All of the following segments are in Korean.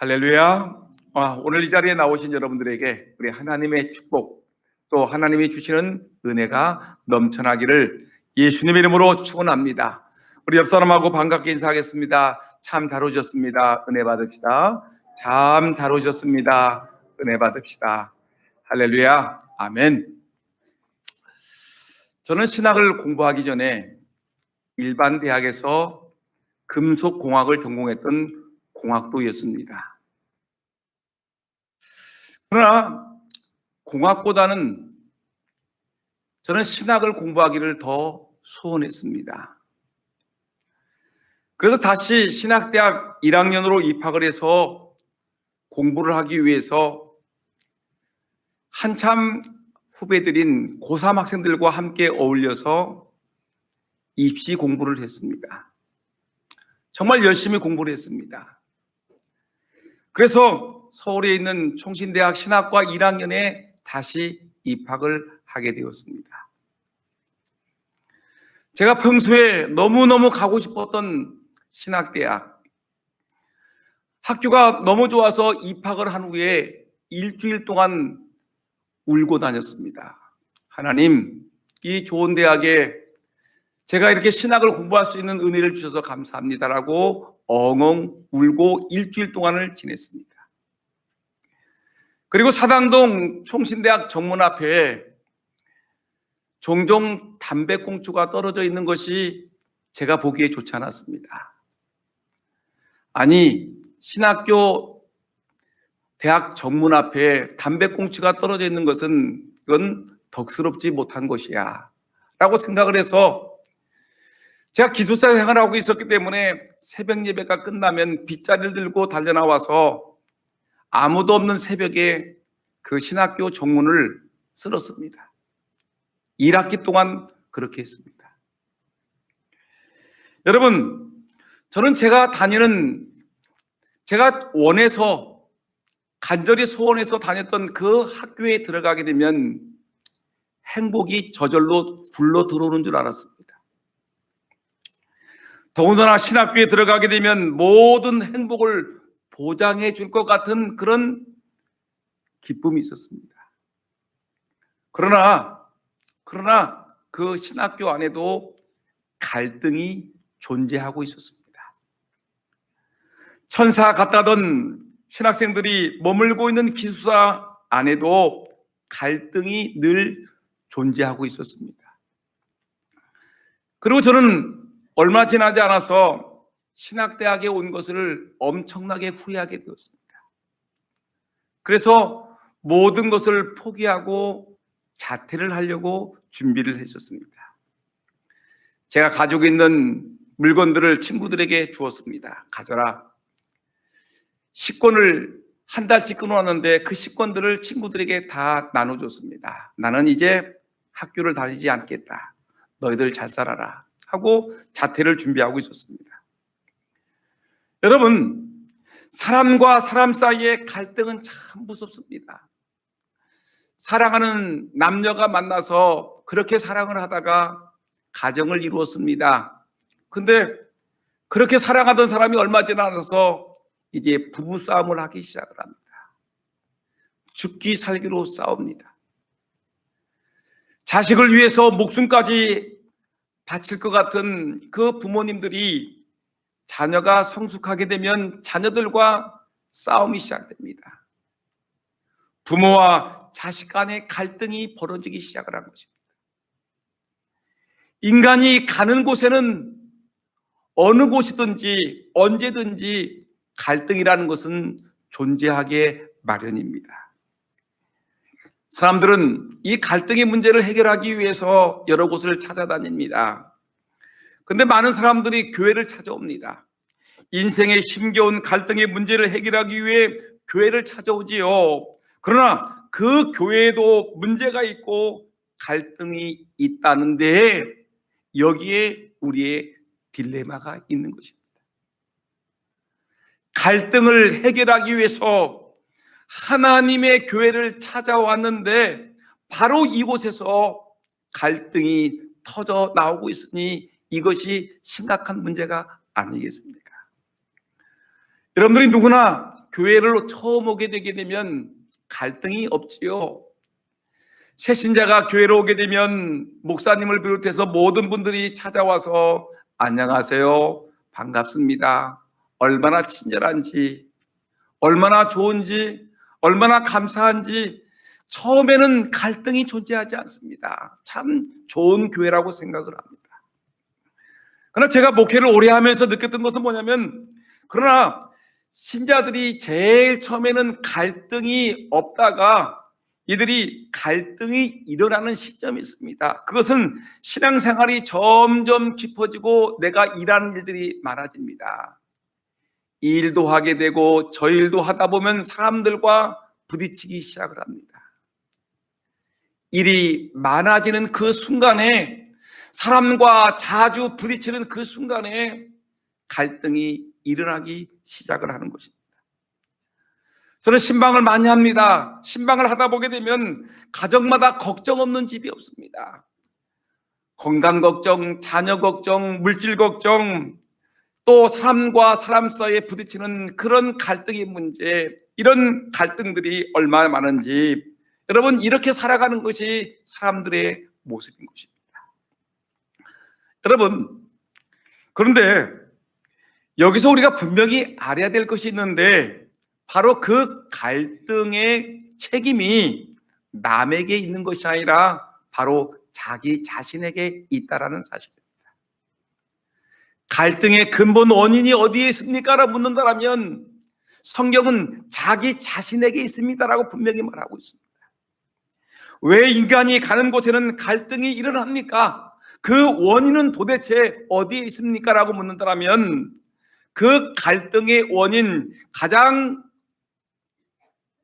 할렐루야. 오늘 이 자리에 나오신 여러분들에게 우리 하나님의 축복, 또 하나님이 주시는 은혜가 넘쳐나기를 예수님의 이름으로 축원합니다. 우리 옆 사람하고 반갑게 인사하겠습니다. 참 다루셨습니다. 은혜 받읍시다. 참 다루셨습니다. 은혜 받읍시다. 할렐루야. 아멘. 저는 신학을 공부하기 전에 일반 대학에서 금속공학을 전공했던 공학도였습니다. 그러나 공학보다는 저는 신학을 공부하기를 더 소원했습니다. 그래서 다시 신학대학 1학년으로 입학을 해서 공부를 하기 위해서 한참 후배들인 고3 학생들과 함께 어울려서 입시 공부를 했습니다. 정말 열심히 공부를 했습니다. 그래서 서울에 있는 총신대학 신학과 1학년에 다시 입학을 하게 되었습니다. 제가 평소에 너무너무 가고 싶었던 신학대학, 학교가 너무 좋아서 입학을 한 후에 일주일 동안 울고 다녔습니다. 하나님, 이 좋은 대학에 제가 이렇게 신학을 공부할 수 있는 은혜를 주셔서 감사합니다라고 엉엉 울고 일주일 동안을 지냈습니다. 그리고 사당동 총신대학 정문 앞에 종종 담배꽁초가 떨어져 있는 것이 제가 보기에 좋지 않았습니다. 아니, 신학교 대학 정문 앞에 담배꽁초가 떨어져 있는 것은 이건 덕스럽지 못한 것이야 라고 생각을 해서 제가 기숙사 생활을 하고 있었기 때문에 새벽 예배가 끝나면 빗자리를 들고 달려나와서 아무도 없는 새벽에 그 신학교 정문을 쓸었습니다. 1학기 동안 그렇게 했습니다. 여러분, 저는 제가 원해서 간절히 소원해서 다녔던 그 학교에 들어가게 되면 행복이 저절로 굴러 들어오는 줄 알았습니다. 더군다나 신학교에 들어가게 되면 모든 행복을 보장해 줄 것 같은 그런 기쁨이 있었습니다. 그러나 그 신학교 안에도 갈등이 존재하고 있었습니다. 천사 같다던 신학생들이 머물고 있는 기숙사 안에도 갈등이 늘 존재하고 있었습니다. 그리고 저는 얼마 지나지 않아서 신학대학에 온 것을 엄청나게 후회하게 되었습니다. 그래서 모든 것을 포기하고 자퇴를 하려고 준비를 했었습니다. 제가 가지고 있는 물건들을 친구들에게 주었습니다. 가져라. 식권을 한 달치 끊어왔는데 그 식권들을 친구들에게 다 나눠줬습니다. 나는 이제 학교를 다니지 않겠다. 너희들 잘 살아라 하고 자퇴를 준비하고 있었습니다. 여러분, 사람과 사람 사이의 갈등은 참 무섭습니다. 사랑하는 남녀가 만나서 그렇게 사랑을 하다가 가정을 이루었습니다. 근데 그렇게 사랑하던 사람이 얼마 지나지 않아서 이제 부부싸움을 하기 시작을 합니다. 죽기 살기로 싸웁니다. 자식을 위해서 목숨까지 바칠 것 같은 그 부모님들이 자녀가 성숙하게 되면 자녀들과 싸움이 시작됩니다. 부모와 자식 간의 갈등이 벌어지기 시작을 한 것입니다. 인간이 가는 곳에는 어느 곳이든지 언제든지 갈등이라는 것은 존재하게 마련입니다. 사람들은 이 갈등의 문제를 해결하기 위해서 여러 곳을 찾아다닙니다. 그런데 많은 사람들이 교회를 찾아옵니다. 인생의 힘겨운 갈등의 문제를 해결하기 위해 교회를 찾아오지요. 그러나 그 교회에도 문제가 있고 갈등이 있다는데 여기에 우리의 딜레마가 있는 것입니다. 갈등을 해결하기 위해서 하나님의 교회를 찾아왔는데 바로 이곳에서 갈등이 터져 나오고 있으니 이것이 심각한 문제가 아니겠습니까? 여러분들이 누구나 교회를 처음 오게 되게 되면 갈등이 없지요. 새 신자가 교회로 오게 되면 목사님을 비롯해서 모든 분들이 찾아와서 안녕하세요, 반갑습니다, 얼마나 친절한지, 얼마나 좋은지, 얼마나 감사한지, 처음에는 갈등이 존재하지 않습니다. 참 좋은 교회라고 생각을 합니다. 그러나 제가 목회를 오래 하면서 느꼈던 것은 뭐냐면, 그러나 신자들이 제일 처음에는 갈등이 없다가 이들이 갈등이 일어나는 시점이 있습니다. 그것은 신앙생활이 점점 깊어지고 내가 일하는 일들이 많아집니다. 이 일도 하게 되고 저 일도 하다 보면 사람들과 부딪히기 시작을 합니다. 일이 많아지는 그 순간에, 사람과 자주 부딪히는 그 순간에 갈등이 일어나기 시작을 하는 것입니다. 저는 신방을 많이 합니다. 신방을 하다 보게 되면 가정마다 걱정 없는 집이 없습니다. 건강 걱정, 자녀 걱정, 물질 걱정, 또 사람과 사람 사이에 부딪히는 그런 갈등의 문제, 이런 갈등들이 얼마나 많은지, 여러분, 이렇게 살아가는 것이 사람들의 모습인 것입니다. 여러분, 그런데 여기서 우리가 분명히 알아야 될 것이 있는데, 바로 그 갈등의 책임이 남에게 있는 것이 아니라 바로 자기 자신에게 있다라는 사실입니다. 갈등의 근본 원인이 어디에 있습니까? 라고 묻는다면 성경은 자기 자신에게 있습니다라고 분명히 말하고 있습니다. 왜 인간이 가는 곳에는 갈등이 일어납니까? 그 원인은 도대체 어디에 있습니까? 라고 묻는다면 그 갈등의 원인, 가장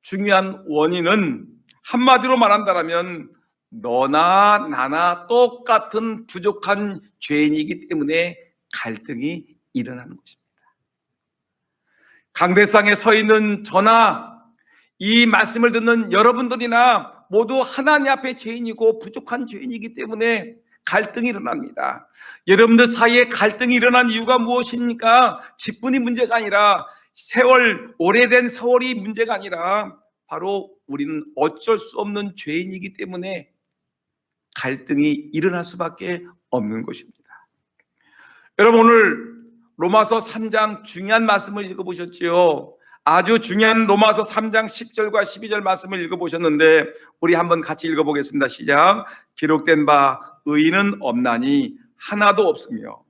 중요한 원인은 한마디로 말한다면 너나 나나 똑같은 부족한 죄인이기 때문에 갈등이 일어나는 것입니다. 강대상에 서 있는 저나 이 말씀을 듣는 여러분들이나 모두 하나님 앞에 죄인이고 부족한 죄인이기 때문에 갈등이 일어납니다. 여러분들 사이에 갈등이 일어난 이유가 무엇입니까? 직분이 문제가 아니라, 오래된 세월이 문제가 아니라, 바로 우리는 어쩔 수 없는 죄인이기 때문에 갈등이 일어날 수밖에 없는 것입니다. 여러분, 오늘 로마서 3장 중요한 말씀을 읽어보셨지요? 아주 중요한 로마서 3장 10절과 12절 말씀을 읽어보셨는데, 우리 한번 같이 읽어보겠습니다. 시작. 기록된 바 의인은 없나니 하나도 없으며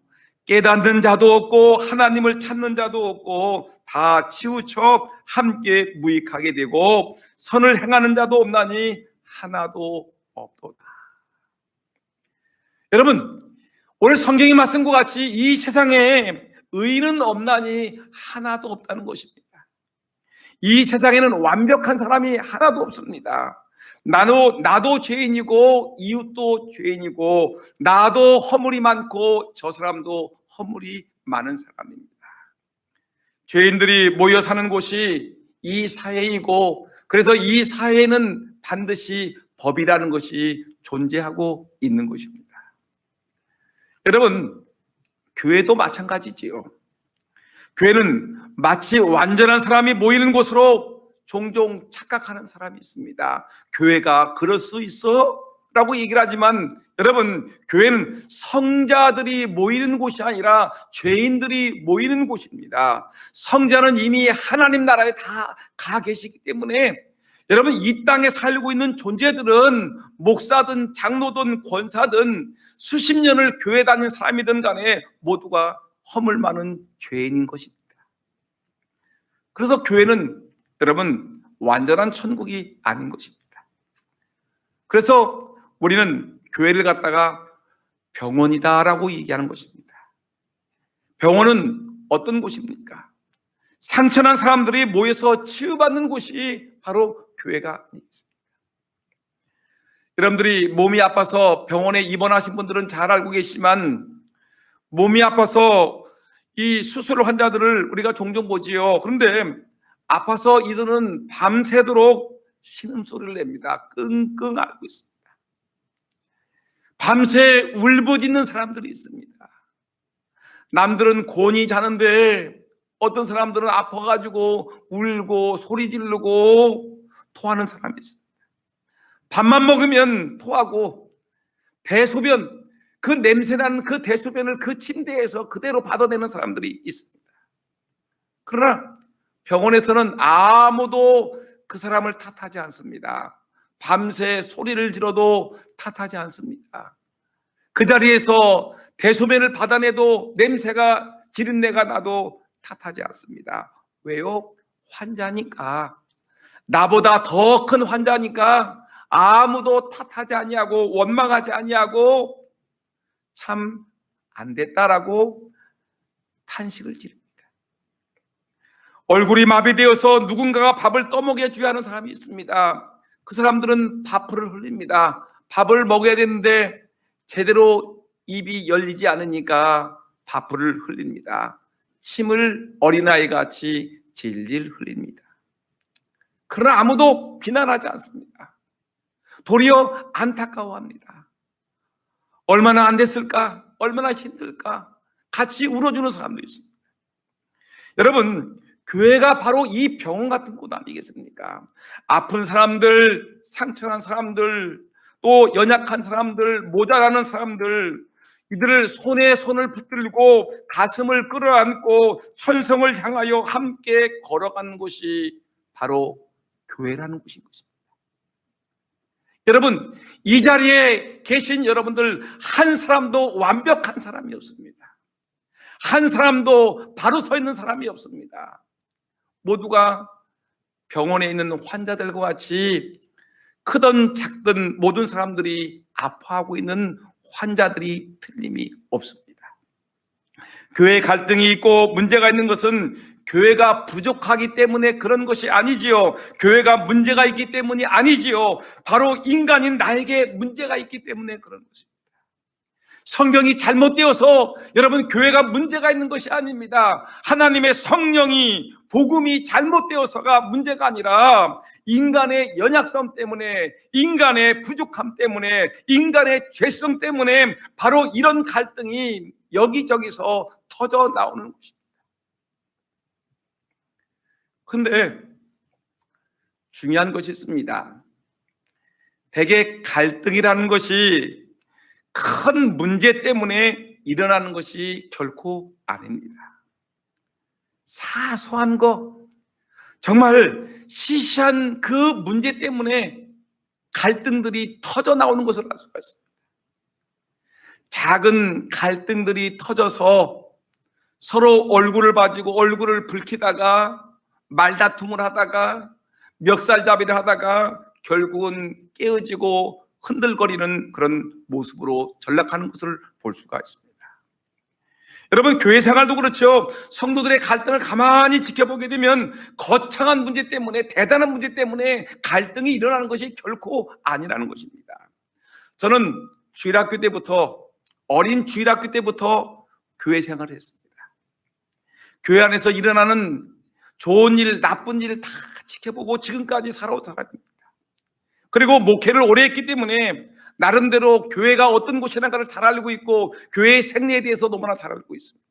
깨닫는 자도 없고 하나님을 찾는 자도 없고 다 치우쳐 함께 무익하게 되고 선을 행하는 자도 없나니 하나도 없도다. 여러분, 오늘 성경이 말씀과 같이 이 세상에 의인은 없나니 하나도 없다는 것입니다. 이 세상에는 완벽한 사람이 하나도 없습니다. 나도 죄인이고 이웃도 죄인이고 나도 허물이 많고 저 사람도 허물이 많은 사람입니다. 죄인들이 모여 사는 곳이 이 사회이고, 그래서 이 사회에는 반드시 법이라는 것이 존재하고 있는 것입니다. 여러분, 교회도 마찬가지지요. 교회는 마치 완전한 사람이 모이는 곳으로 종종 착각하는 사람이 있습니다. 교회가 그럴 수 있어? 라고 얘기를 하지만, 여러분, 교회는 성자들이 모이는 곳이 아니라 죄인들이 모이는 곳입니다. 성자는 이미 하나님 나라에 다 가 계시기 때문에, 여러분, 이 땅에 살고 있는 존재들은 목사든 장로든 권사든 수십 년을 교회 다닌 사람이든 간에 모두가 허물 많은 죄인인 것입니다. 그래서 교회는 여러분 완전한 천국이 아닌 것입니다. 그래서 우리는 교회를 갖다가 병원이다라고 얘기하는 것입니다. 병원은 어떤 곳입니까? 상처난 사람들이 모여서 치유받는 곳이 바로 교회가 있습니다. 여러분들이 몸이 아파서 병원에 입원하신 분들은 잘 알고 계시지만, 몸이 아파서 이 수술 환자들을 우리가 종종 보지요. 그런데 아파서 이들은 밤새도록 신음소리를 냅니다. 끙끙 앓고 있습니다. 밤새 울부짖는 사람들이 있습니다. 남들은 곤히 자는데 어떤 사람들은 아파가지고 울고 소리 지르고 토하는 사람이 있습니다. 밥만 먹으면 토하고 대소변, 그 냄새나는 그 대소변을 그 침대에서 그대로 받아내는 사람들이 있습니다. 그러나 병원에서는 아무도 그 사람을 탓하지 않습니다. 밤새 소리를 지르도 탓하지 않습니다. 그 자리에서 대소변을 받아내도 냄새가 지린내가 나도 탓하지 않습니다. 왜요? 환자니까. 나보다 더 큰 환자니까 아무도 탓하지 아니하고 원망하지 아니하고 참 안 됐다라고 탄식을 지릅니다. 얼굴이 마비되어서 누군가가 밥을 떠먹여 줘야 하는 사람이 있습니다. 그 사람들은 밥풀을 흘립니다. 밥을 먹어야 되는데 제대로 입이 열리지 않으니까 밥풀을 흘립니다. 침을 어린아이 같이 질질 흘립니다. 그러나 아무도 비난하지 않습니다. 도리어 안타까워합니다. 얼마나 안 됐을까? 얼마나 힘들까? 같이 울어주는 사람도 있습니다. 여러분, 교회가 바로 이 병원 같은 곳 아니겠습니까? 아픈 사람들, 상처난 사람들, 또 연약한 사람들, 모자라는 사람들, 이들을 손에 손을 붙들고 가슴을 끌어안고 천성을 향하여 함께 걸어가는 곳이 바로 교회라는 곳인 것입니다. 여러분, 이 자리에 계신 여러분들 한 사람도 완벽한 사람이 없습니다. 한 사람도 바로 서 있는 사람이 없습니다. 모두가 병원에 있는 환자들과 같이 크든 작든 모든 사람들이 아파하고 있는 환자들이 틀림이 없습니다. 교회 갈등이 있고 문제가 있는 것은 교회가 부족하기 때문에 그런 것이 아니지요. 교회가 문제가 있기 때문이 아니지요. 바로 인간인 나에게 문제가 있기 때문에 그런 것입니다. 성경이 잘못되어서 여러분 교회가 문제가 있는 것이 아닙니다. 하나님의 성령이 복음이 잘못되어서가 문제가 아니라 인간의 연약성 때문에, 인간의 부족함 때문에, 인간의 죄성 때문에 바로 이런 갈등이 여기저기서 터져 나오는 것입니다. 근데 중요한 것이 있습니다. 대개 갈등이라는 것이 큰 문제 때문에 일어나는 것이 결코 아닙니다. 사소한 거, 정말 시시한 그 문제 때문에 갈등들이 터져 나오는 것을 알 수가 있습니다. 작은 갈등들이 터져서 서로 얼굴을 봐주고 얼굴을 붉히다가 말다툼을 하다가 멱살잡이를 하다가 결국은 깨어지고 흔들거리는 그런 모습으로 전락하는 것을 볼 수가 있습니다. 여러분, 교회 생활도 그렇죠. 성도들의 갈등을 가만히 지켜보게 되면 거창한 문제 때문에, 대단한 문제 때문에 갈등이 일어나는 것이 결코 아니라는 것입니다. 저는 주일학교 때부터, 어린 주일학교 때부터 교회 생활을 했습니다. 교회 안에서 일어나는 좋은 일, 나쁜 일 다 지켜보고 지금까지 살아온 사람입니다. 그리고 목회를 오래 했기 때문에 나름대로 교회가 어떤 곳이나를 잘 알고 있고 교회의 생리에 대해서 너무나 잘 알고 있습니다.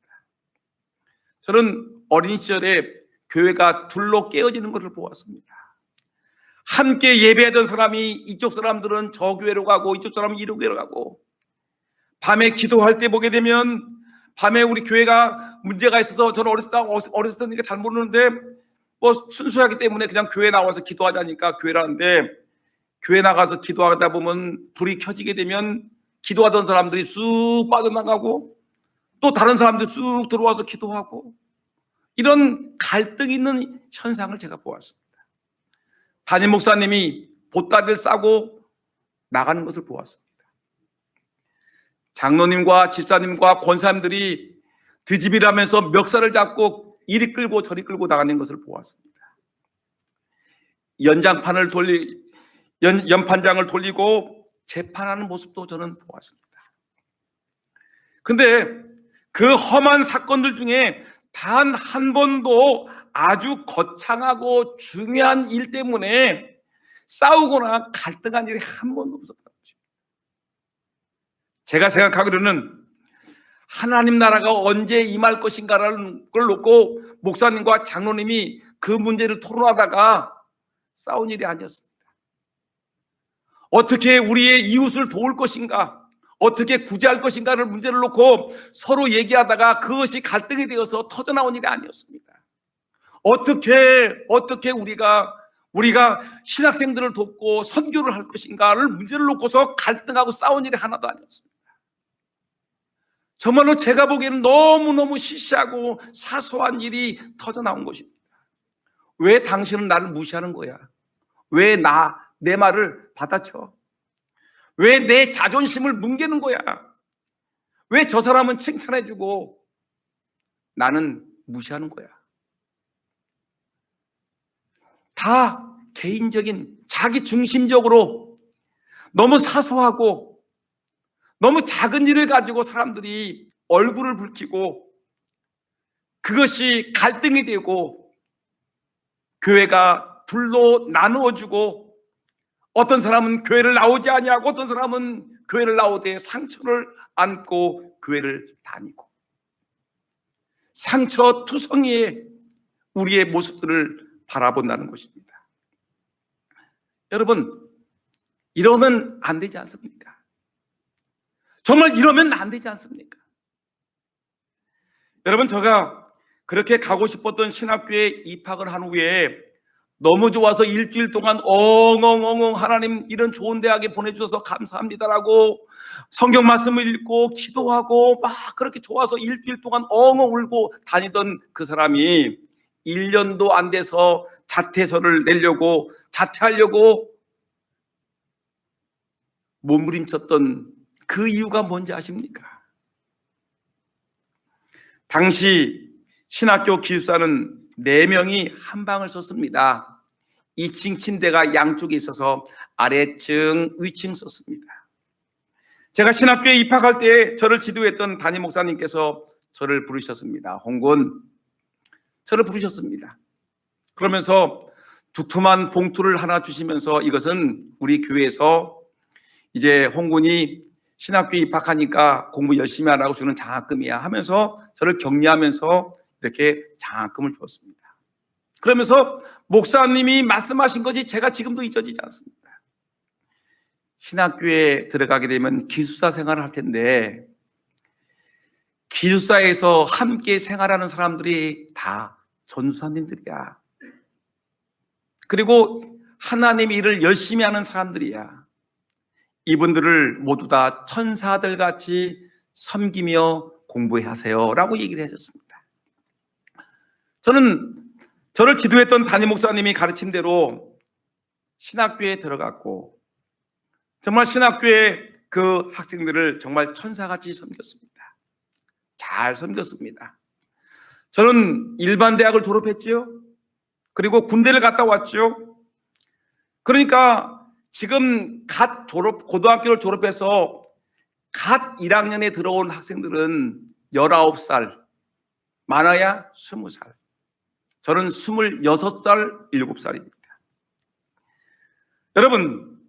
저는 어린 시절에 교회가 둘로 깨어지는 것을 보았습니다. 함께 예배하던 사람이 이쪽 사람들은 저 교회로 가고 이쪽 사람은 이쪽 교회로 가고, 밤에 기도할 때 보게 되면 밤에 우리 교회가 문제가 있어서 저는 어렸을 때니까 잘 모르는데 뭐 순수하기 때문에 그냥 교회 나와서 기도하자니까 교회라는데, 교회 나가서 기도하다 보면 불이 켜지게 되면 기도하던 사람들이 쑥 빠져나가고 또 다른 사람들이 쑥 들어와서 기도하고, 이런 갈등이 있는 현상을 제가 보았습니다. 담임 목사님이 보따리를 싸고 나가는 것을 보았습니다. 장로님과 집사님과 권사님들이 드집이라면서 멱살을 잡고 이리 끌고 저리 끌고 나가는 것을 보았습니다. 연판장을 돌리고 재판하는 모습도 저는 보았습니다. 근데 그 험한 사건들 중에 단 한 번도 아주 거창하고 중요한 일 때문에 싸우거나 갈등한 일이 한 번도 없었다는 것입니다. 제가 생각하기로는 하나님 나라가 언제 임할 것인가라는 걸 놓고 목사님과 장로님이 그 문제를 토론하다가 싸운 일이 아니었습니다. 어떻게 우리의 이웃을 도울 것인가, 어떻게 구제할 것인가를 문제를 놓고 서로 얘기하다가 그것이 갈등이 되어서 터져나온 일이 아니었습니다. 어떻게 우리가 신학생들을 돕고 선교를 할 것인가를 문제를 놓고서 갈등하고 싸운 일이 하나도 아니었습니다. 정말로 제가 보기에는 너무너무 시시하고 사소한 일이 터져나온 것입니다. 왜 당신은 나를 무시하는 거야? 왜 내 말을 받아쳐? 왜 내 자존심을 뭉개는 거야? 왜 저 사람은 칭찬해주고 나는 무시하는 거야? 다 개인적인 자기 중심적으로 너무 사소하고 너무 작은 일을 가지고 사람들이 얼굴을 붉히고 그것이 갈등이 되고 교회가 둘로 나누어지고 어떤 사람은 교회를 나오지 아니하고 어떤 사람은 교회를 나오되 상처를 안고 교회를 다니고 상처투성이의 우리의 모습들을 바라본다는 것입니다. 여러분, 이러면 안 되지 않습니까? 정말 이러면 안 되지 않습니까? 여러분, 제가 그렇게 가고 싶었던 신학교에 입학을 한 후에 너무 좋아서 일주일 동안 엉엉엉엉 하나님 이런 좋은 대학에 보내주셔서 감사합니다라고 성경 말씀을 읽고 기도하고 막 그렇게 좋아서 일주일 동안 엉엉 울고 다니던 그 사람이 1년도 안 돼서 자퇴서를 내려고 자퇴하려고 몸부림쳤던 그 이유가 뭔지 아십니까? 당시 신학교 기숙사는 4명이 한 방을 썼습니다. 2층 침대가 양쪽에 있어서 아래층, 위층 썼습니다. 제가 신학교에 입학할 때 저를 지도했던 담임 목사님께서 저를 부르셨습니다. 홍군, 저를 부르셨습니다. 그러면서 두툼한 봉투를 하나 주시면서 이것은 우리 교회에서 이제 홍군이 신학교에 입학하니까 공부 열심히 하라고 주는 장학금이야 하면서 저를 격려하면서 이렇게 장학금을 주었습니다. 그러면서 목사님이 말씀하신 것이 제가 지금도 잊어지지 않습니다. 신학교에 들어가게 되면 기숙사 생활을 할 텐데 기숙사에서 함께 생활하는 사람들이 다 전수사님들이야. 그리고 하나님 일을 열심히 하는 사람들이야. 이분들을 모두 다 천사들 같이 섬기며 공부해야 하세요 라고 얘기를 하셨습니다. 저는 저를 지도했던 담임 목사님이 가르친 대로 신학교에 들어갔고 정말 신학교의 그 학생들을 정말 천사같이 섬겼습니다. 잘 섬겼습니다. 저는 일반 대학을 졸업했지요. 그리고 군대를 갔다 왔죠. 그러니까 지금 고등학교를 졸업해서 갓 1학년에 들어온 학생들은 19살, 많아야 20살. 저는 26살, 7살입니다. 여러분,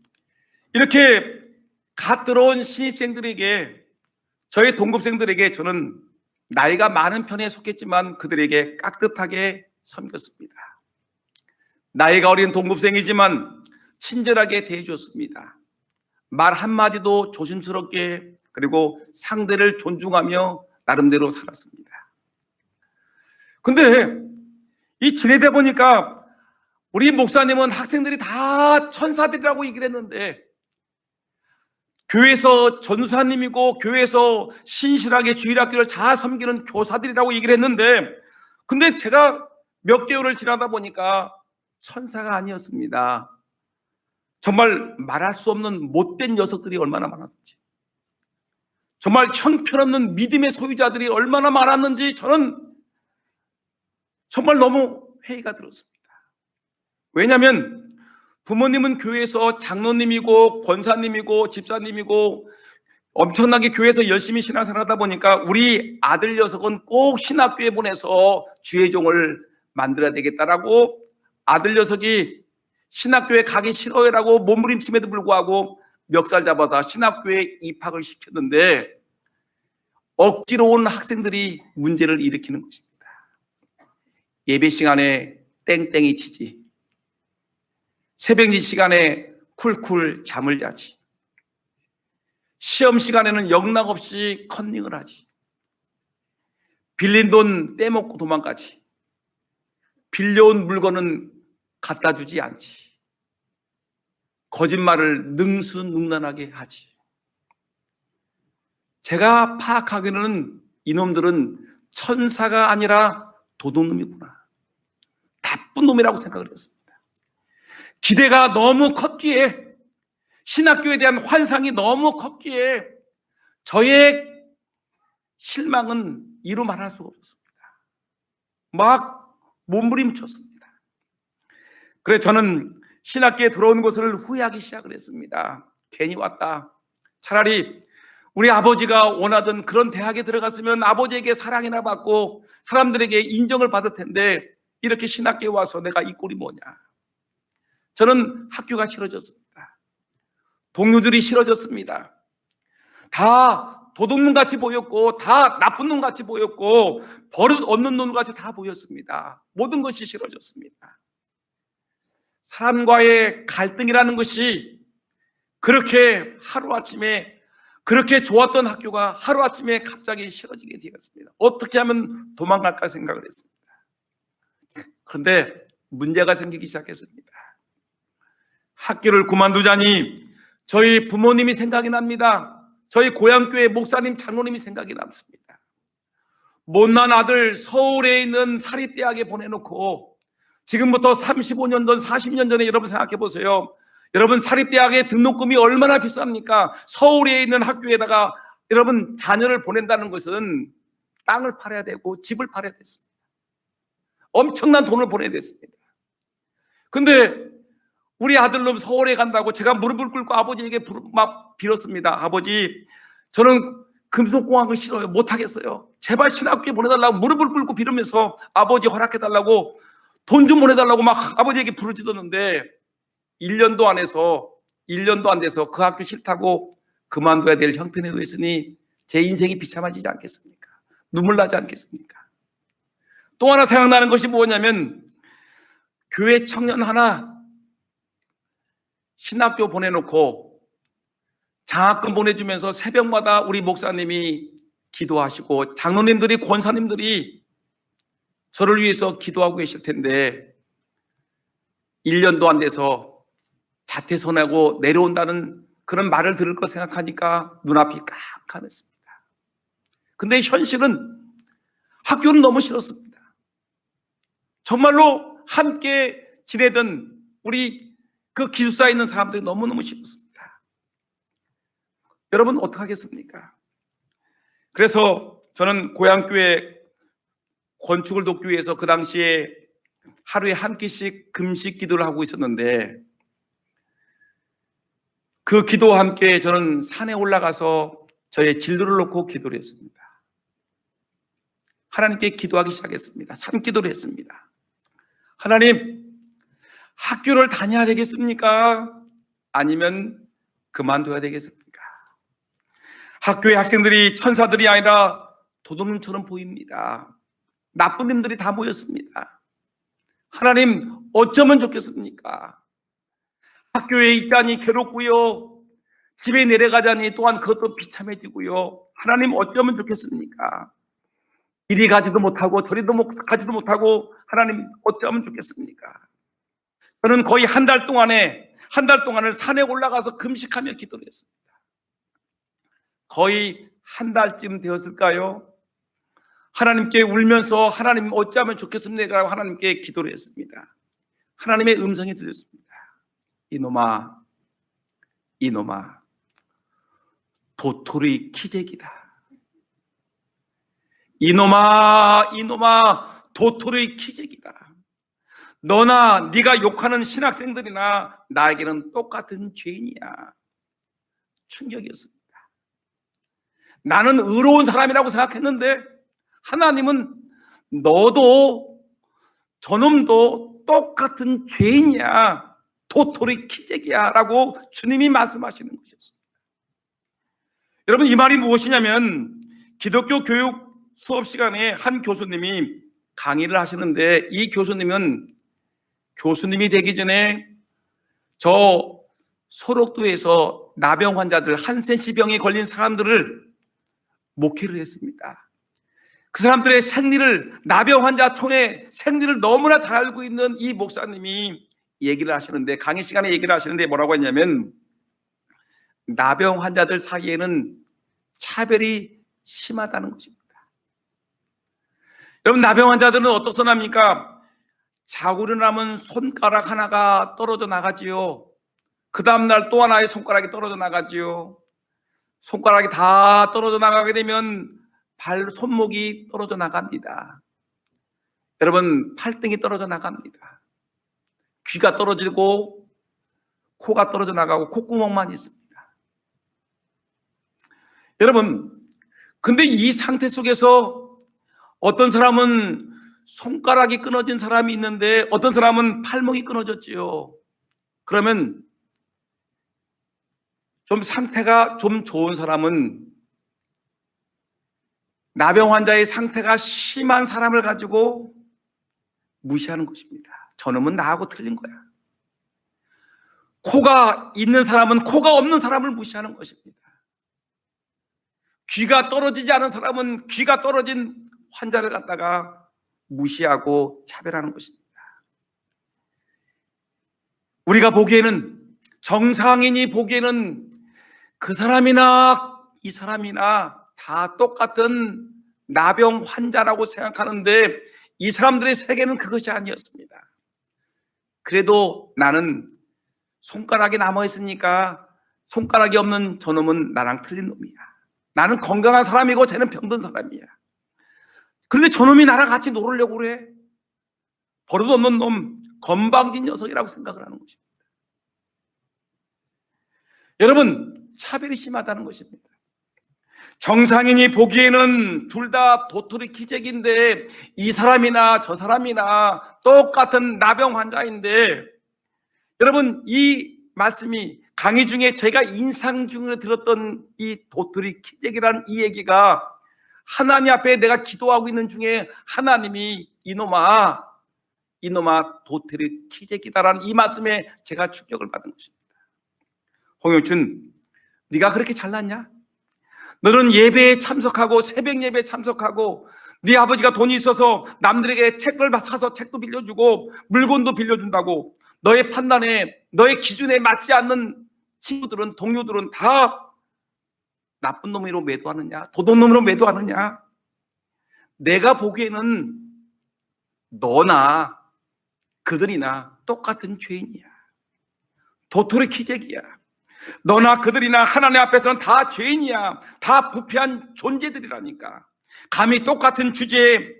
이렇게 갓 들어온 신입생들에게, 저희 동급생들에게 저는 나이가 많은 편에 속했지만 그들에게 깍듯하게 섬겼습니다. 나이가 어린 동급생이지만 친절하게 대해줬습니다. 말 한마디도 조심스럽게, 그리고 상대를 존중하며 나름대로 살았습니다. 근데 이 지내다 보니까 우리 목사님은 학생들이 다 천사들이라고 얘기를 했는데 교회에서 전사님이고 교회에서 신실하게 주일학교를 잘 섬기는 교사들이라고 얘기를 했는데 근데 제가 몇 개월을 지나다 보니까 천사가 아니었습니다. 정말 말할 수 없는 못된 녀석들이 얼마나 많았는지, 정말 형편없는 믿음의 소유자들이 얼마나 많았는지 저는 정말 너무 회의가 들었습니다. 왜냐하면 부모님은 교회에서 장로님이고 권사님이고 집사님이고 엄청나게 교회에서 열심히 신앙생활 하다 보니까 우리 아들 녀석은 꼭 신학교에 보내서 주의 종을 만들어야 되겠다라고 아들 녀석이 신학교에 가기 싫어요라고 몸부림침에도 불구하고 멱살 잡아서 신학교에 입학을 시켰는데 억지로 온 학생들이 문제를 일으키는 것입니다. 예배 시간에 땡땡이 치지, 새벽 시간에 쿨쿨 잠을 자지, 시험 시간에는 영락없이 컨닝을 하지, 빌린 돈 떼먹고 도망가지, 빌려온 물건은 갖다 주지 않지, 거짓말을 능수능란하게 하지. 제가 파악하기로는 이놈들은 천사가 아니라 도둑놈이구나, 나쁜 놈이라고 생각을 했습니다. 기대가 너무 컸기에, 신학교에 대한 환상이 너무 컸기에 저의 실망은 이루 말할 수가 없었습니다. 막 몸부림쳤습니다. 그래서 저는 신학교에 들어온 것을 후회하기 시작을 했습니다. 괜히 왔다. 차라리 우리 아버지가 원하던 그런 대학에 들어갔으면 아버지에게 사랑이나 받고 사람들에게 인정을 받을 텐데 이렇게 신학교에 와서 내가 이 꼴이 뭐냐. 저는 학교가 싫어졌습니다. 동료들이 싫어졌습니다. 다 도둑놈같이 보였고, 다 나쁜 놈같이 보였고, 버릇 없는 놈같이 다 보였습니다. 모든 것이 싫어졌습니다. 사람과의 갈등이라는 것이 그렇게 하루아침에, 그렇게 좋았던 학교가 하루아침에 갑자기 싫어지게 되었습니다. 어떻게 하면 도망갈까 생각을 했습니다. 그런데 문제가 생기기 시작했습니다. 학교를 그만두자니 저희 부모님이 생각이 납니다. 저희 고향교회 목사님, 장로님이 생각이 남습니다. 못난 아들 서울에 있는 사립대학에 보내놓고 지금부터 35년 전, 40년 전에 여러분 생각해 보세요. 여러분 사립대학의 등록금이 얼마나 비쌉니까? 서울에 있는 학교에다가 여러분 자녀를 보낸다는 것은 땅을 팔아야 되고 집을 팔아야 됐습니다. 엄청난 돈을 보내야 됐습니다. 근데 우리 아들놈 서울에 간다고 제가 무릎을 꿇고 아버지에게 막 빌었습니다. 아버지, 저는 금속공학은 싫어요. 못하겠어요. 제발 신학교에 보내달라고 무릎을 꿇고 빌으면서 아버지 허락해달라고 돈 좀 보내달라고 막 아버지에게 부르짖었는데 1년도 안 돼서 그 학교 싫다고 그만둬야 될 형편에 놓였으니 제 인생이 비참해지지 않겠습니까? 눈물 나지 않겠습니까? 또 하나 생각나는 것이 뭐냐면 교회 청년 하나 신학교 보내놓고 장학금 보내주면서 새벽마다 우리 목사님이 기도하시고 장로님들이, 권사님들이 저를 위해서 기도하고 계실 텐데 1년도 안 돼서 자퇴선하고 내려온다는 그런 말을 들을 거 생각하니까 눈앞이 깜깜했습니다. 근데 현실은 학교는 너무 싫었습니다. 정말로 함께 지내던 우리 그 기숙사에 있는 사람들이 너무너무 싫었습니다. 여러분 어떡하겠습니까? 그래서 저는 고향교회 건축을 돕기 위해서 그 당시에 하루에 한 끼씩 금식 기도를 하고 있었는데 그 기도와 함께 저는 산에 올라가서 저의 진로를 놓고 기도를 했습니다. 하나님께 기도하기 시작했습니다. 산기도를 했습니다. 하나님, 학교를 다녀야 되겠습니까? 아니면 그만둬야 되겠습니까? 학교의 학생들이 천사들이 아니라 도둑놈처럼 보입니다. 나쁜 놈들이 다 모였습니다. 하나님, 어쩌면 좋겠습니까? 학교에 있자니 괴롭고요, 집에 내려가자니 또한 그것도 비참해지고요. 하나님, 어쩌면 좋겠습니까? 이리 가지도 못하고 저리도 가지도 못하고 하나님, 어쩌면 좋겠습니까? 저는 거의 한 달 동안을 산에 올라가서 금식하며 기도를 했습니다. 거의 한 달쯤 되었을까요? 하나님께 울면서 하나님 어찌하면 좋겠습니까? 하나님께 기도를 했습니다. 하나님의 음성이 들렸습니다. 이놈아, 도토리 키재기다. 이놈아, 도토리 키재기다. 너나 네가 욕하는 신학생들이나 나에게는 똑같은 죄인이야. 충격이었습니다. 나는 의로운 사람이라고 생각했는데 하나님은 너도 저놈도 똑같은 죄인이야, 도토리 키재기야 라고 주님이 말씀하시는 것이었습니다. 여러분, 이 말이 무엇이냐면 기독교 교육 수업 시간에 한 교수님이 강의를 하시는데, 이 교수님은 교수님이 되기 전에 저 소록도에서 나병 환자들, 한센시병에 걸린 사람들을 목회를 했습니다. 그 사람들의 생리를, 나병 환자 통해 생리를 너무나 잘 알고 있는 이 목사님이 얘기를 하시는데, 강의 시간에 얘기를 하시는데 뭐라고 했냐면, 나병 환자들 사이에는 차별이 심하다는 것입니다. 여러분, 나병 환자들은 어떻게 합니까? 자고 일어나면 손가락 하나가 떨어져 나가지요. 그 다음날 또 하나의 손가락이 떨어져 나가지요. 손가락이 다 떨어져 나가게 되면 손목이 떨어져 나갑니다. 여러분, 팔등이 떨어져 나갑니다. 귀가 떨어지고 코가 떨어져 나가고 콧구멍만 있습니다. 여러분, 근데 이 상태 속에서 어떤 사람은 손가락이 끊어진 사람이 있는데 어떤 사람은 팔목이 끊어졌지요. 그러면 좀 상태가 좀 좋은 사람은 나병 환자의 상태가 심한 사람을 가지고 무시하는 것입니다. 저놈은 나하고 틀린 거야. 코가 있는 사람은 코가 없는 사람을 무시하는 것입니다. 귀가 떨어지지 않은 사람은 귀가 떨어진 환자를 갖다가 무시하고 차별하는 것입니다. 우리가 보기에는, 정상인이 보기에는 그 사람이나 이 사람이나 다 똑같은 나병 환자라고 생각하는데, 이 사람들의 세계는 그것이 아니었습니다. 그래도 나는 손가락이 남아있으니까 손가락이 없는 저놈은 나랑 틀린 놈이야. 나는 건강한 사람이고 쟤는 병든 사람이야. 그런데 저놈이 나랑 같이 놀으려고 그래. 버릇없는 놈, 건방진 녀석이라고 생각을 하는 것입니다. 여러분, 차별이 심하다는 것입니다. 정상인이 보기에는 둘 다 도토리 키재기인데, 이 사람이나 저 사람이나 똑같은 나병 환자인데, 여러분, 이 말씀이 강의 중에 제가 인상 중에 들었던 이 도토리 키재기라는 이 얘기가, 하나님 앞에 내가 기도하고 있는 중에 하나님이 이놈아 도토리 키재기다라는 이 말씀에 제가 충격을 받은 것입니다. 홍영춘, 네가 그렇게 잘났냐? 너는 예배에 참석하고 새벽 예배에 참석하고 네 아버지가 돈이 있어서 남들에게 책을 사서 책도 빌려주고 물건도 빌려준다고, 너의 판단에, 너의 기준에 맞지 않는 친구들은, 동료들은 다 나쁜 놈으로 매도하느냐, 도둑놈으로 매도하느냐? 내가 보기에는 너나 그들이나 똑같은 죄인이야. 도토리 키재기야. 너나 그들이나 하나님 앞에서는 다 죄인이야. 다 부패한 존재들이라니까. 감히 똑같은 주제에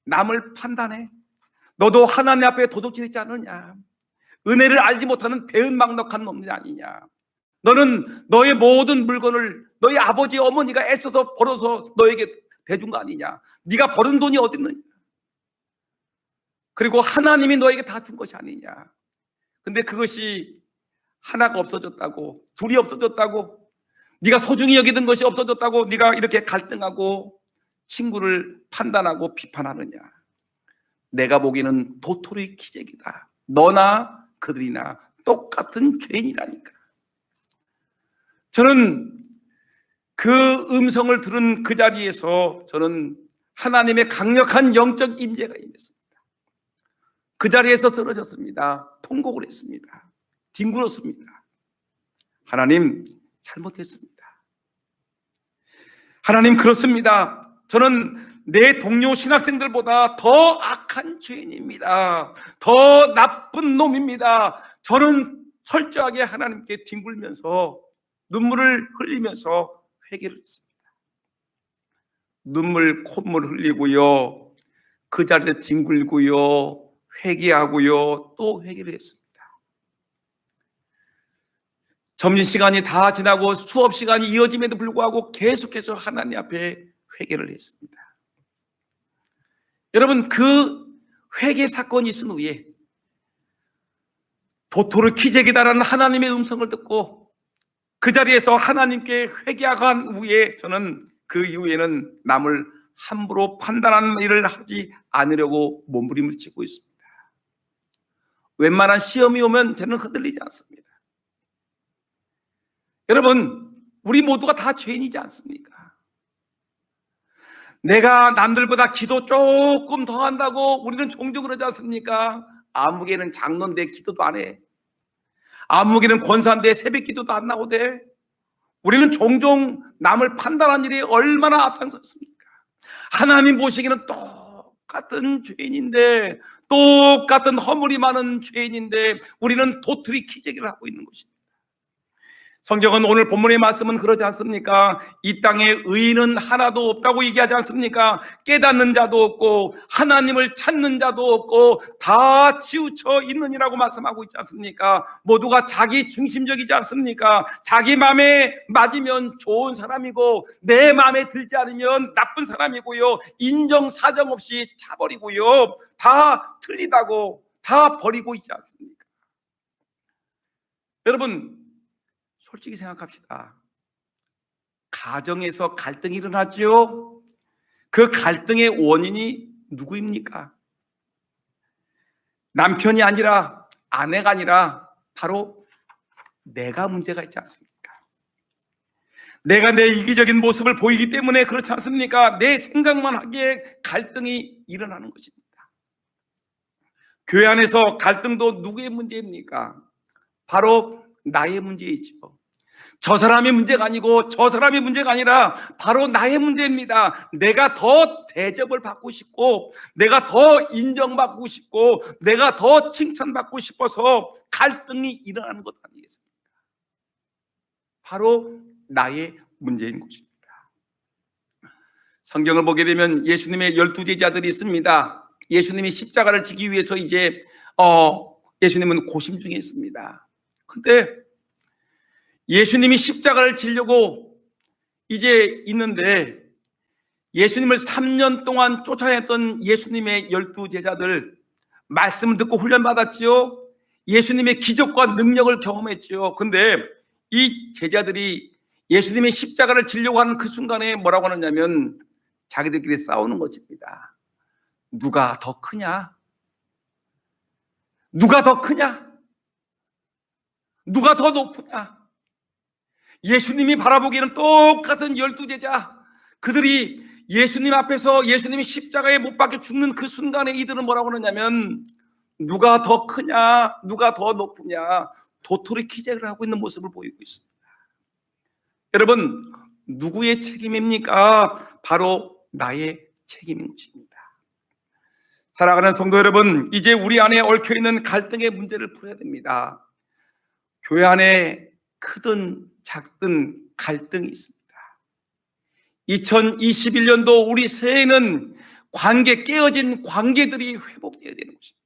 남을 판단해? 너도 하나님 앞에 도둑질했지 않느냐? 은혜를 알지 못하는 배은망덕한 놈이 아니냐? 너는 너의 모든 물건을 너희 아버지 어머니가 애써서 벌어서 너에게 대준 거 아니냐? 네가 벌은 돈이 어디 있느냐? 그리고 하나님이 너에게 다 준 것이 아니냐? 근데 그것이 하나가 없어졌다고, 둘이 없어졌다고, 네가 소중히 여기던 것이 없어졌다고 네가 이렇게 갈등하고 친구를 판단하고 비판하느냐? 내가 보기에는 도토리 키재기다. 너나 그들이나 똑같은 죄인이라니까. 저는 그 음성을 들은 그 자리에서 저는 하나님의 강력한 영적 임재가 임했습니다. 그 자리에서 쓰러졌습니다. 통곡을 했습니다. 뒹굴었습니다. 하나님, 잘못했습니다. 하나님, 그렇습니다. 저는 내 동료 신학생들보다 더 악한 죄인입니다. 더 나쁜 놈입니다. 저는 철저하게 하나님께 뒹굴면서 눈물을 흘리면서 회개를 했습니다. 눈물, 콧물 흘리고요, 그 자리에 뒹굴고요, 회개하고요, 또 회개를 했습니다. 점심시간이 다 지나고 수업 시간이 이어짐에도 불구하고 계속해서 하나님 앞에 회개를 했습니다. 여러분, 그 회개 사건이 있은 후에 도토리 키재기다라는 하나님의 음성을 듣고 그 자리에서 하나님께 회개한 후에 저는 그 이후에는 남을 함부로 판단하는 일을 하지 않으려고 몸부림을 치고 있습니다. 웬만한 시험이 오면 저는 흔들리지 않습니다. 여러분, 우리 모두가 다 죄인이지 않습니까? 내가 남들보다 기도 조금 더 한다고 우리는 종종 그러지 않습니까? 아무개는 장로인데 기도도 안 해. 아무개는 권사인데 새벽 기도도 안 나오대. 우리는 종종 남을 판단한 일이 얼마나 앞장섰습니까? 하나님 보시기에는 똑같은 죄인인데, 똑같은 허물이 많은 죄인인데 우리는 도토리 키재기를 하고 있는 것입니다. 성경은 오늘 본문의 말씀은 그러지 않습니까? 이 땅에 의인은 하나도 없다고 얘기하지 않습니까? 깨닫는 자도 없고 하나님을 찾는 자도 없고 다 치우쳐 있느니라고 말씀하고 있지 않습니까? 모두가 자기 중심적이지 않습니까? 자기 마음에 맞으면 좋은 사람이고 내 마음에 들지 않으면 나쁜 사람이고요, 인정사정 없이 차버리고요, 다 틀리다고 다 버리고 있지 않습니까? 여러분, 솔직히 생각합시다. 가정에서 갈등이 일어나죠. 그 갈등의 원인이 누구입니까? 남편이 아니라, 아내가 아니라 바로 내가 문제가 있지 않습니까? 내가 내 이기적인 모습을 보이기 때문에 그렇지 않습니까? 내 생각만 하기에 갈등이 일어나는 것입니다. 교회 안에서 갈등도 누구의 문제입니까? 바로 나의 문제이죠. 저 사람의 문제가 아니고 저 사람의 문제가 아니라 바로 나의 문제입니다. 내가 더 대접을 받고 싶고 내가 더 인정받고 싶고 내가 더 칭찬받고 싶어서 갈등이 일어나는 것 아니겠습니까? 바로 나의 문제인 것입니다. 성경을 보게 되면 예수님의 12제자들이 있습니다. 예수님이 십자가를 지기 위해서 이제 예수님은 고심 중에 있습니다. 근데 예수님이 십자가를 지려고 이제 있는데 예수님을 3년 동안 쫓아냈던 예수님의 12제자들 말씀을 듣고 훈련받았지요. 예수님의 기적과 능력을 경험했지요. 근데 이 제자들이 예수님의 십자가를 지려고 하는 그 순간에 뭐라고 하느냐면 자기들끼리 싸우는 것입니다. 누가 더 크냐? 누가 더 크냐? 누가 더 높으냐? 예수님이 바라보기에는 똑같은 12제자, 그들이 예수님 앞에서 예수님이 십자가에 못 박혀 죽는 그 순간에 이들은 뭐라고 하느냐면 누가 더 크냐, 누가 더 높으냐, 도토리 키재기를 하고 있는 모습을 보이고 있습니다. 여러분, 누구의 책임입니까? 바로 나의 책임인 것입니다. 사랑하는 성도 여러분, 이제 우리 안에 얽혀있는 갈등의 문제를 풀어야 됩니다. 교회 안에 크든 작든 갈등이 있습니다. 2021년도 우리 새해에는 깨어진 관계들이 회복되어야 되는 것입니다.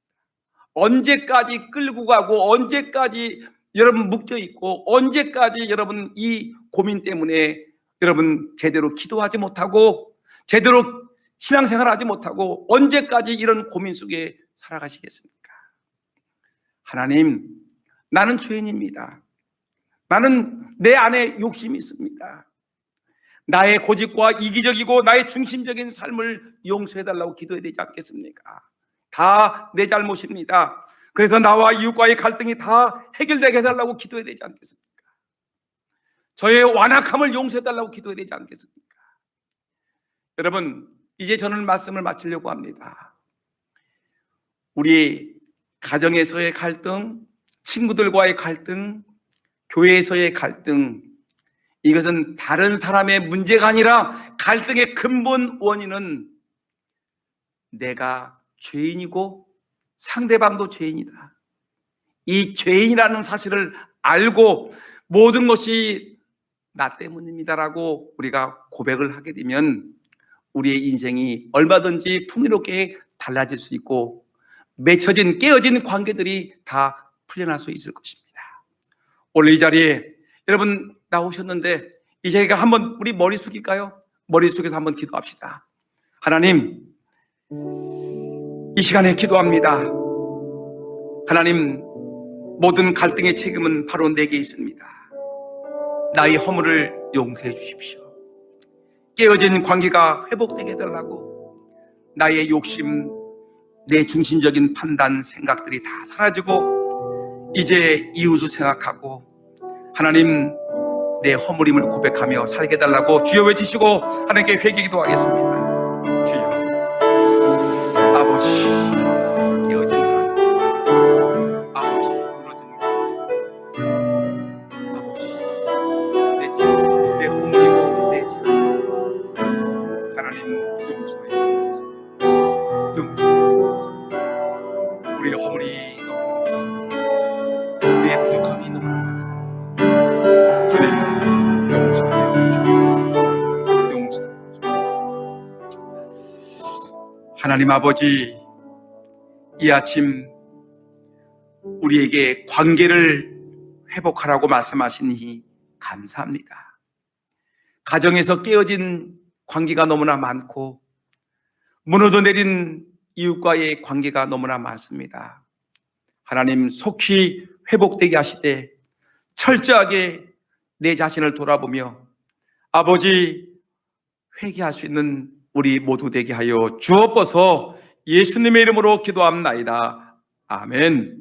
언제까지 끌고 가고 언제까지 여러분 묶여 있고 언제까지 여러분 이 고민 때문에 여러분 제대로 기도하지 못하고 제대로 신앙생활하지 못하고 언제까지 이런 고민 속에 살아가시겠습니까? 하나님, 나는 죄인입니다. 나는 내 안에 욕심이 있습니다. 나의 고집과 이기적이고 나의 중심적인 삶을 용서해달라고 기도해야 되지 않겠습니까? 다 내 잘못입니다. 그래서 나와 이웃과의 갈등이 다 해결되게 해달라고 기도해야 되지 않겠습니까? 저의 완악함을 용서해달라고 기도해야 되지 않겠습니까? 여러분, 이제 저는 말씀을 마치려고 합니다. 우리 가정에서의 갈등, 친구들과의 갈등, 교회에서의 갈등, 이것은 다른 사람의 문제가 아니라 갈등의 근본 원인은 내가 죄인이고 상대방도 죄인이다. 이 죄인이라는 사실을 알고 모든 것이 나 때문입니다라고 우리가 고백을 하게 되면 우리의 인생이 얼마든지 풍요롭게 달라질 수 있고 맺혀진 깨어진 관계들이 다 풀려날 수 있을 것입니다. 오늘 이 자리에 여러분 나오셨는데 이 자리가 한번 우리 머리 숙일까요? 머리 숙여서 한번 기도합시다. 하나님, 이 시간에 기도합니다. 하나님, 모든 갈등의 책임은 바로 내게 있습니다. 나의 허물을 용서해 주십시오. 깨어진 관계가 회복되게 해달라고, 나의 욕심, 내 중심적인 판단, 생각들이 다 사라지고 이제 이웃을 생각하고 하나님 내 허물임을 고백하며 살게 해달라고 주여 외치시고 하나님께 회개 기도하겠습니다. 주여, 아버지, 깨어진 관계, 아버지, 무너진 관계, 아버지, 내 죄, 내 허물이고 내 죄, 하나님 용서해 주옵소서. 우리의 허물이 너무나 많습니다. 우리의 부족함이 너무나 많습니다. 주님, 용서해 주옵소서. 용서해 주옵소서. 하나님 아버지, 이 아침 우리에게 관계를 회복하라고 말씀하시니 감사합니다. 가정에서 깨어진 관계가 너무나 많고 무너져 내린 이웃과의 관계가 너무나 많습니다. 하나님, 속히 회복되게 하시되 철저하게 내 자신을 돌아보며 아버지 회개할 수 있는 우리 모두 되게 하여 주옵소서. 예수님의 이름으로 기도합나이다. 아멘.